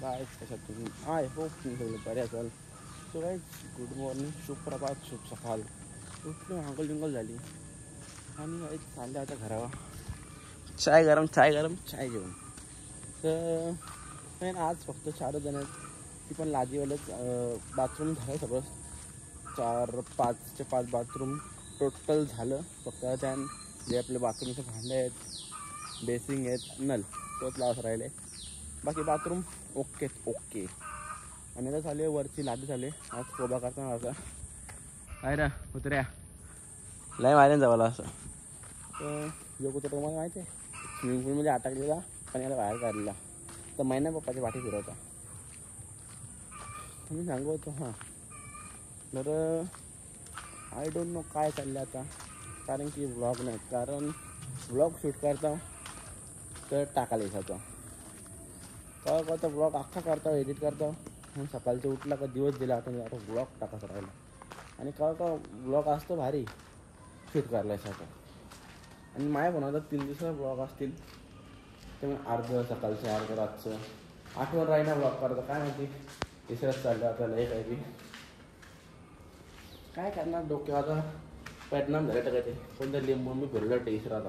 काय कशात तुम्ही आय होप तुम्ही सगळं बरे असाल. सो गाईज गुड मॉर्निंग, सुप्रभात, शुभ सकाळ. उठलो, आंघोळ बिंगोळ झाली आणि गाईज चालले आता घरावा. चाय गरम चाय जेवण. तर नाही आज फक्त 4 जण आहेत, ती पण लादीवालंच. बाथरूम झालं सगळं, 4-5चे 5 बाथरूम टोटल झालं. फक्त त्या जे आपले बाथरूमचे भांडे आहेत, बेसिंग आहेत, नल तोच लावायचं राहिले. बाकी बाथरूम ओके. आणि आता झाले वरची लादी झाले. आज कोबा करताना असं काय रा कुत्र्या लय मारेन जावाला असं. तर जो कुत्रा तुम्हाला माहिती आहे, स्विमिंग पूलमध्ये अटकलेला आणि याला बाहेर काढलेला, तर महिना पप्पाच्या पाठी फिरवता. मी सांगू होतो हां. तर आय डोंट नो काय चाललं आता, कारण की व्लॉग नाही. कारण व्लॉग शूट करता तर टाकायला येतो का तर व्लॉग अख्खा करता, एडिट करता आणि सकाळचं उठला का दिवस दिला आता व्लॉग टाकायचा राहिला. आणि का व्लॉग असतो भारी शूट करायला येतो. आणि माझ्या बनवतात 3 दिवसाचा व्लॉग असतील, ते मग अर्धं सकाळचं अर्धं रातचं. आठवण राहिना व्लॉग करता, काय माहिती तिसऱ्याच चाललं आपल्याला एक आहे की काय करणार. डोक्याचा परिणाम झाला तर काय ते कोणत्या लिंबू मी फिरलं टेस्ट राहता.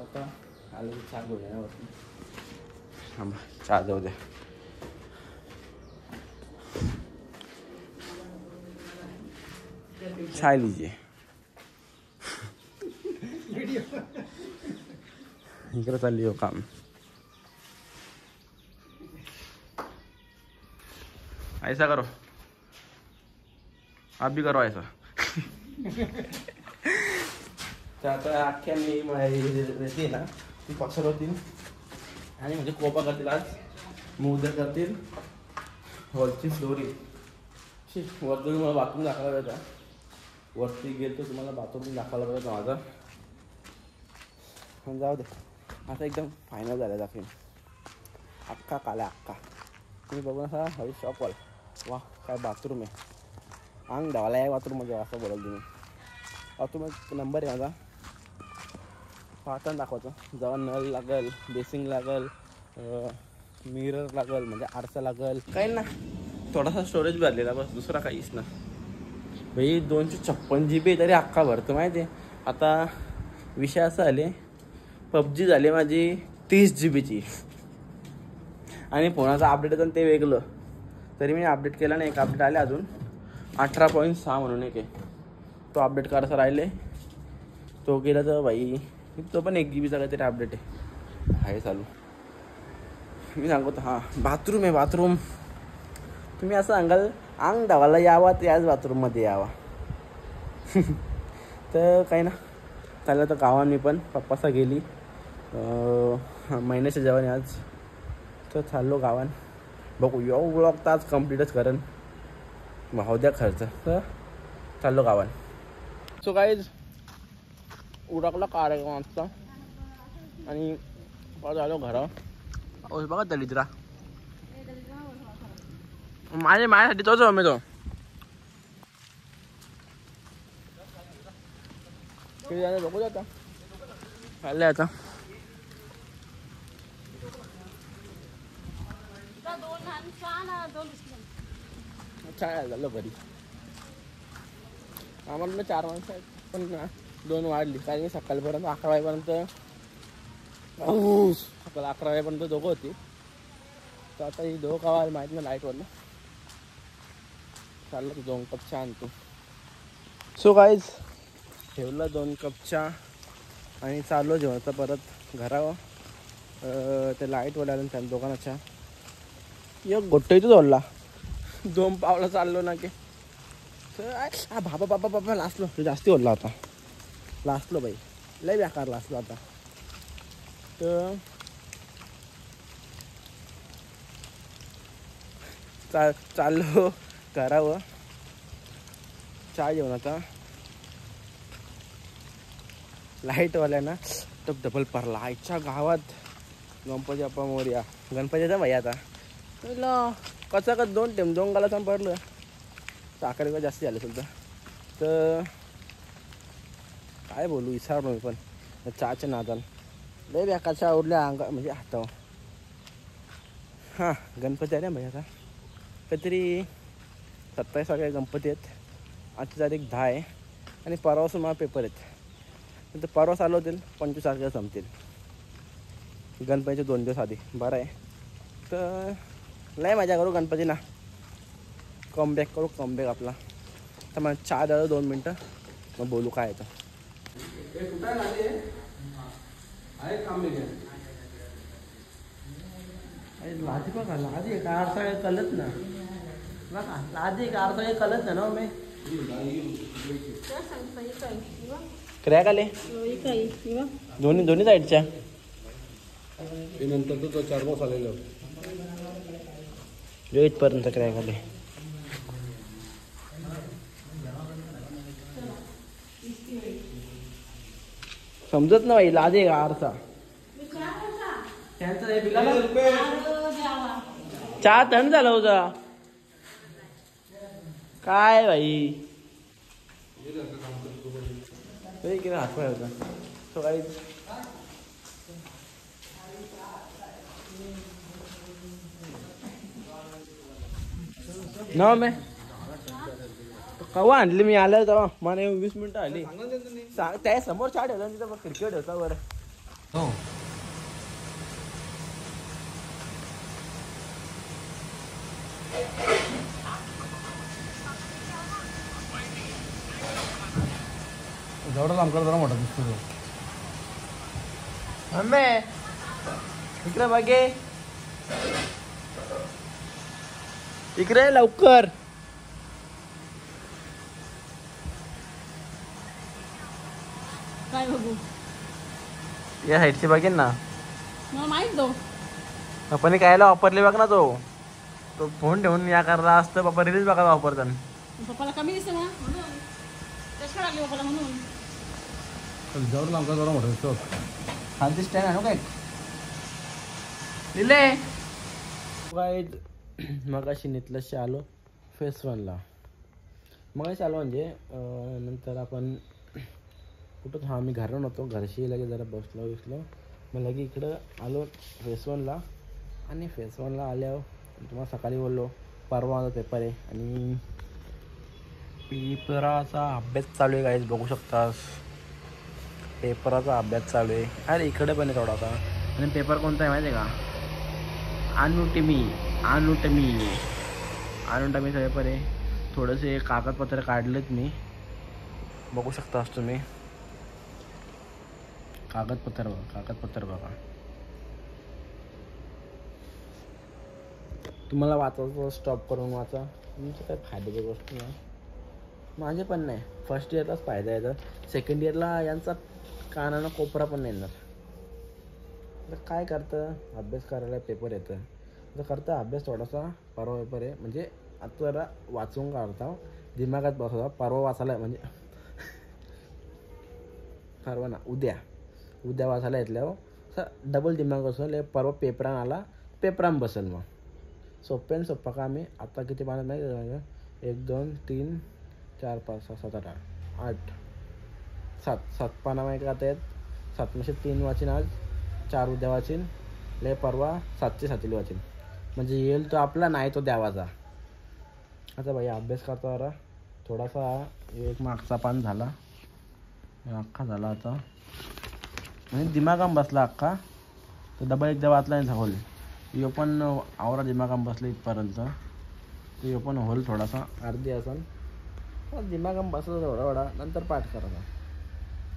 आता आलं की छान बोलण्यावरती हां चहा जाऊ द्या. चाय लीजिए. इकडे चालली हो काम. ऐसा करो, आप भी करो ऐसा. तर आता अख्ख्या मी रेती ना ती पसरवतील आणि म्हणजे कोपा करतील. आज मुद्दा करतील वरची फ्लोरिंग. वरती तुम्हाला बाथरूम दाखवायला पाहिजे. वरती गेल तर तुम्हाला बाथरूम दाखवायला पाहिजे माझा. पण जाऊ दे, आता एकदम फायनल झालं दाखवेन. अख्खा काला अख्खा तुम्ही बघून असा हवी शॉप वाल. वा काय बाथरूम आहे, अंग धावाला आहे बाथरूममध्ये असं बोलाल तुम्ही. बाथरूम एक नंबर आहे माझा. पाहताना दाखवतो. जेव्हा नळ लागेल, बेसिंग लागेल, मिरर लागेल म्हणजे आरसा लागेल, काही ना थोडासा स्टोरेज भरलेला बस, दुसरा काहीच ना भाई. 256 GB तरी अख्खा भरतो माहिती आहे. आता विषय असा आले, PUBG झाली माझी 30 GBची आणि फोनाचा अपडेट होतं ते वेगळं. तरी मी अपडेट केला नाही. एक अपडेट आले अजून 18.6 म्हणून एक आहे, तो अपडेट करायचा राहिले. तो केला तर भाई तो पण 1 GB काहीतरी अपडेट आहे चालू. मी सांगतो हां बाथरूम आहे. बाथरूम तुम्ही असं सांगाल अंग धावायला यावा तर याच बाथरूममध्ये यावा. तर काही ना चाललं तर गावात मी पण पप्पासा गेली महिन्याच्या जेवण आज. तर चाललो गावात. बघू यो ब्लॉग तर आज कम्प्लीटच करेन, भाव द्या खर्च. तर चाललो गावात. सो गाईज उरकला कार्यक्रम आजचा आणि झालो घरावर. बघा दलिद्रा माझ्यासाठी तोच मी तो बघू आता चाललंय आता. काय झालं घरी आम्हाला 4 माणसं आहेत, पण 2 वाढली. कारण की सकाळपर्यंत 11 वाजेपर्यंत सकाळ 11 वाजेपर्यंत दोघं होती. तर आता ही दोघं गावाला माहीत नाही लाईटवरनं. चाललं 2 कप चहा आणतो. सो गाईज ठेवलं 2 कप चहा आणि चाललो जेवणाचं परत घरावर. ते लाईटवाले आलं त्या दोघांना चहा एक गोट्ट इथं जोडला. 2 पावलं चाललो ना की बाबा लासलो. तो जास्ती ओढला होता, लासलो बाई, लय बेकार लासलो आता. तर चाललो घरावर चहा घेऊन. आता लाईटवाल्याना तर डबल पडला आईच्या गावात. गणपती बाप्पा मोरया. गणपतीचा भाई आता कसा का 2 टेम 2 गाला पडलं. साखर का जास्त झालं सुद्धा. तर काय बोलू विसरलो मी पण चहाच्या नादाला. लय बेकार चहा उडल्या अंगा म्हणजे हातावर. हां गणपती आले म्हणजे आता काहीतरी 27 वागे गणपती आहेत. आजची तारीख 10 आहे आणि परवापासून मला पेपर आहेत. नंतर परवा चालू होतील 25 तारखेला संपतील. गणपतीचे 2 दिवस आधी बरं आहे. तर लय मजा करू गणपतीला. कमबॅक करू कमबॅक आपला. तर मला चहा द्या 2 मिनटं मग बोलू काय येतं. लादी बघा लादी का आरसा काही कळत ना बघा लादी का आरसा काही कळत ना मी क्रॅक आले दोन्ही साईडच्या नंतर तो 4 बॉक्स आलेला इथपर्यंत क्रॅक आले. समजत ना बाई लादे का आरसा चहा थंड झाला होता काय भाई हातपाय होता तो काही ना मी कवा आणली मी आलं तेव्हा मला 20 मिनिटं आली सांग त्या समोर चहा ठेवला तिथं क्रिकेट होता बरं. हो जेवढा आमकडे जरा मोठा दिसतो तो. मम्मी इकडे बघे इकडे लवकर काय बघू या साईडची बघेन ना मला माहित दो आपण कायला वापरले बघ ना तो फोन ठेवून या करला असतं बाबा रिलीज बघा वापरताना पप्पाला कमी दिसतं ना म्हणून चष्मा लागली पप्पाला म्हणून जेवढा आमकडे जरा मोठा दिसतो. खालची स्टँड आणू काय दिले मगाशी नितलशी आलो फेस 1ला मगाशी आलो म्हणजे नंतर आपण कुठं मी घरावर नव्हतो घरशी लगे जरा बसलो मग लगे इकडं आलो फेस 1ला आणि फेस 1ला आल्यावर तुम्हाला सकाळी बोललो परवा माझा पेपर आहे आणि पेपराचा अभ्यास चालू आहे गाईज बघू शकतास पेपराचा अभ्यास चालू आहे. अरे इकडे पण आहे थोडासा आणि पेपर कोणता आहे माहिती आहे का अनुटमीचा पेपर आहे. थोडेसे कागदपत्र काढलेत मी बघू शकतास तुम्ही कागदपत्र बघा. तुम्हाला वाचायचं स्टॉप करून वाचा तुमचं काय फायद्याची गोष्ट नाही माझे पण नाही. फर्स्ट इयरलाच फायदा येतं सेकंड इयरला यांचा कानानं कोपरा पण नाही येणार. तर काय करतं अभ्यास करायला पेपर येतं तर करतं अभ्यास थोडासा परवा पेपर आहे म्हणजे आता जरा वाचून काढता दिमागात बसवता परवा वाचायला म्हणजे परवा ना उद्या वाचायला येतल्यावर डबल दिमाग असं परवा पेपरान आला पेपरान बसेल मग सोप्या आणि सोप्पा का आम्ही आता किती पाण्यात नाही 1 2 3 4 5 6 7 8 8 7 पाना माहिती आता आहेत 7/3 वाचीन आज 4 उद्या वाचीन परवा 7चे 7 वाचीन म्हणजे येईल तो आपला नाही तो द्यावाचा. आता भाई अभ्यास करता जरा थोडासा एक मागचा पान झाला अख्खा झाला आता म्हणजे दिमागाम बसला अख्खा तर डबल एकदा वाचला नाही होल यो पण आवरा दिमागाम बसला इथपर्यंत तर यो पण होल थोडासा अर्धी असेल दिमागाम बसला थोडा नंतर पाठ करायचा.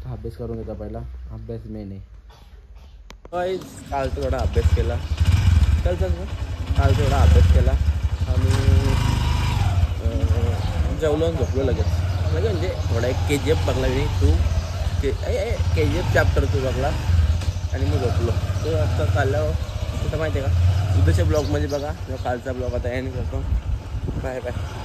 तर अभ्यास करून घेता पहिला अभ्यास मेन आहे. काल थोडा अभ्यास केला काल थोडा अभ्यास केला आणि जेवलो झोपलो लगेच म्हणजे थोडा एक KGF बघला मी KGF चॅप्टर तू बघला आणि मग झोपलो. तो आता काढल्यावर तिथं माहिती आहे का उद्याच्या ब्लॉगमध्ये बघा कालचा ब्लॉग आता एंड करतो. Bye bye.